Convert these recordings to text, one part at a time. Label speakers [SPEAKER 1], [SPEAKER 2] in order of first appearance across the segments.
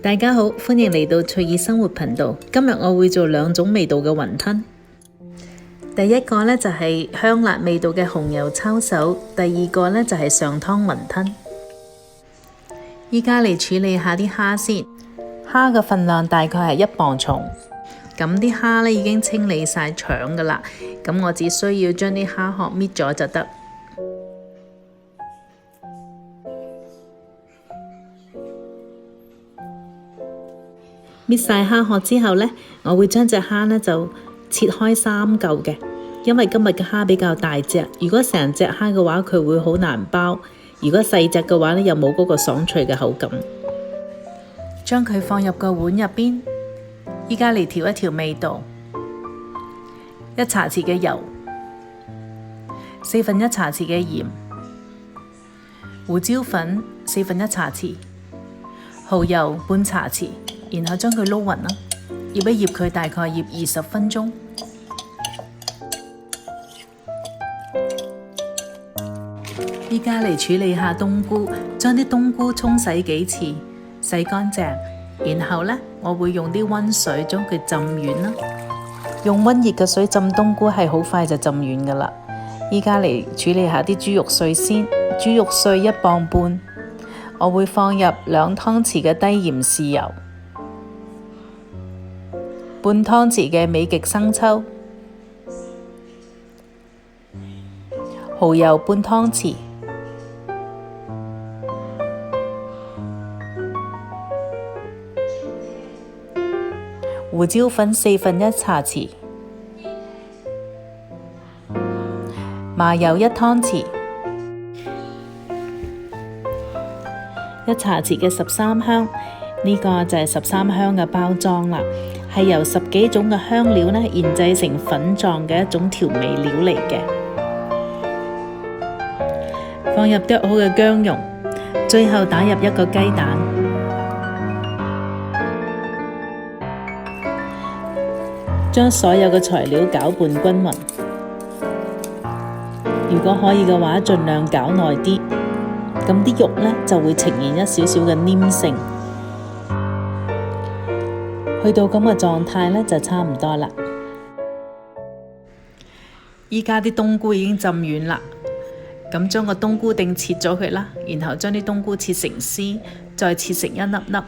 [SPEAKER 1] 大家好，歡迎嚟到翠兒生活頻道。今日我會做兩種味道嘅雲吞。第一個呢就係香辣味道嘅紅油抄手，第二個呢就係上湯雲吞。依家嚟處理下啲蝦先。蝦嘅份量大概係1磅重。咁啲蝦呢已經清理晒腸噶啦，咁我只需要將啲蝦殼搣咗就得。搣晒蝦殼之後呢，我會將隻蝦呢就切開3嚿嘅，因為今日嘅蝦比較大隻，如果成隻蝦嘅話，佢會好難包；如果細隻嘅話呢，又冇嗰個爽脆嘅口感。將佢放入個碗入邊，依家嚟調一調味道：1茶匙嘅油，1/4茶匙嘅鹽，胡椒粉1/4茶匙，蠔油半茶匙。然後將佢撈勻啦，醃一醃佢，大概醃20分鐘。依家嚟處理下冬菇，將啲冬菇沖洗幾次，洗乾淨。然後呢，我會用啲溫水將佢浸軟啦。用溫熱嘅水浸冬菇係好快就浸軟噶啦。依家嚟處理下啲豬肉碎先，豬肉碎1磅半，我會放入2湯匙嘅低鹽豉油。半湯匙嘅美極生抽，蠔油半湯匙，胡椒粉1/4茶匙，麻油1湯匙，1茶匙嘅13香，呢個就係13香嘅包裝啦。係由10幾種嘅香料呢研製成粉狀嘅一種調味料嚟嘅。放入剁好嘅薑蓉，最後打入1個雞蛋。將所有嘅材料攪拌均勻。如果可以嘅話，盡量攪耐啲，咁啲肉呢就會呈現一少少嘅黏性。去到咁嘅狀態呢，就差唔多啦。依家啲冬菇已經浸軟啦，咁將個冬菇丁切咗佢啦，然後將啲冬菇切成絲，再切成一粒粒。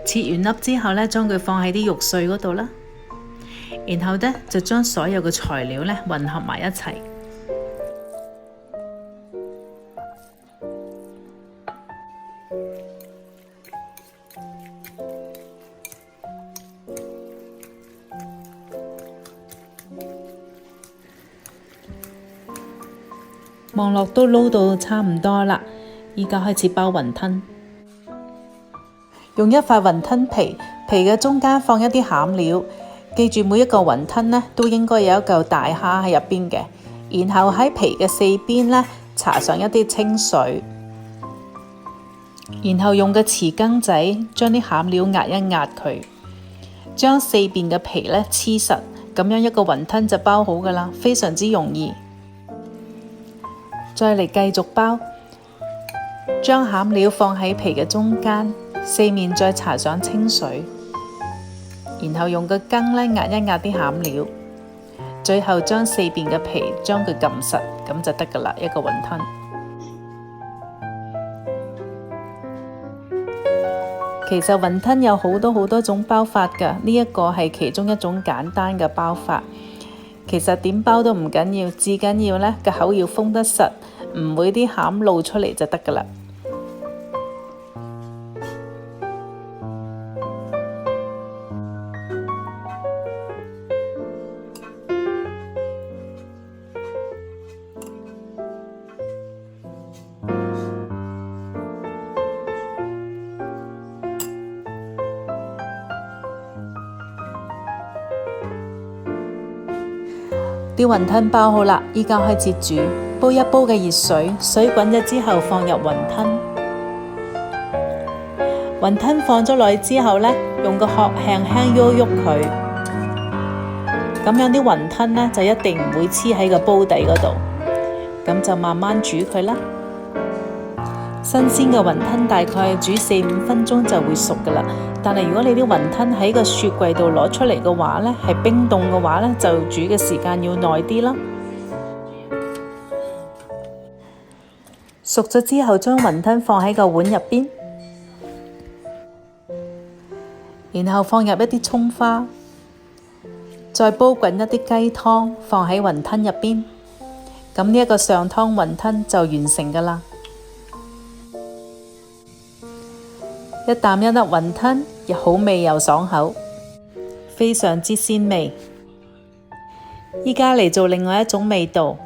[SPEAKER 1] 切完粒之後呢，將佢放喺啲肉碎嗰度啦，然後呢，就將所有嘅材料呢混合埋一齊。望落都撈到差唔多啦，依家開始包雲吞。用一塊雲吞皮，皮嘅中間放一啲餡料，記住每一個雲吞呢都應該有一嚿大蝦喺入邊嘅。然後喺皮嘅4邊呢搽上一啲清水，然後用個匙羹仔將啲餡料壓一壓佢，將4邊嘅皮呢黐實，咁樣一個雲吞就包好噶啦，非常之容易。再嚟繼續包，將餡料放喺皮嘅中間，4面再搽上清水，然後用個羹呢壓一壓啲餡料，最後將4邊嘅皮將佢撳實，咁就得噶啦，一個雲吞。其實雲吞有好多種包法噶，呢一個係其中一種簡單嘅包法。其實點包都唔緊要，至緊要呢個口要封得實，唔會啲餡露出嚟就得噶啦。啲雲吞包好啦，依家開始煮，煲一煲嘅熱水，水滾咗之後放入雲吞。雲吞放咗落去之後呢，用個殼輕輕喐喐佢，咁樣啲雲吞呢就一定唔會黐喺個煲底嗰度。咁就慢慢煮佢啦。新鮮嘅雲吞大概煮4-5分鐘就會熟㗎喇，但係如果你啲雲吞喺個雪櫃度攞出嚟嘅話呢，係冰凍嘅話呢，就煮嘅時間要耐啲啦。熟咗之後，將雲吞放喺個碗入邊，然後放入一啲蔥花，再煲滾一啲雞湯，放喺雲吞入邊。咁呢一個上湯雲吞就完成㗎喇。一啖一粒雲吞，又好味又爽口，非常之鮮味。依家嚟做另外一種味道。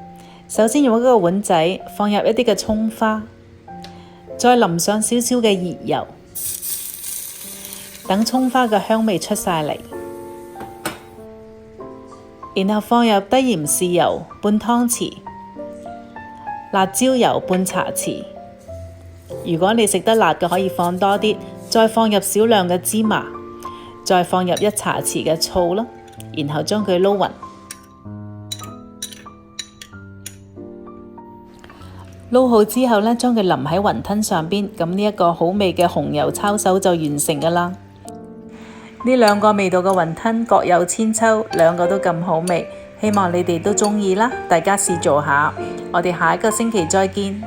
[SPEAKER 1] 首先用一個碗仔放入一啲嘅蔥花，再淋上少少嘅熱油，等蔥花嘅香味出晒嚟，然後放入低鹽豉油半湯匙，辣椒油半茶匙。如果你食得辣嘅，可以放多啲，再放入少量嘅芝麻，再放入1茶匙嘅醋啦，然後將佢撈勻。撈好之後呢，將佢淋喺雲吞上邊，咁呢一個好味嘅紅油抄手就完成㗎啦。呢兩個味道嘅雲吞各有千秋，兩個都咁好味，希望你哋都鍾意啦，大家試做下。我哋下一個星期再見。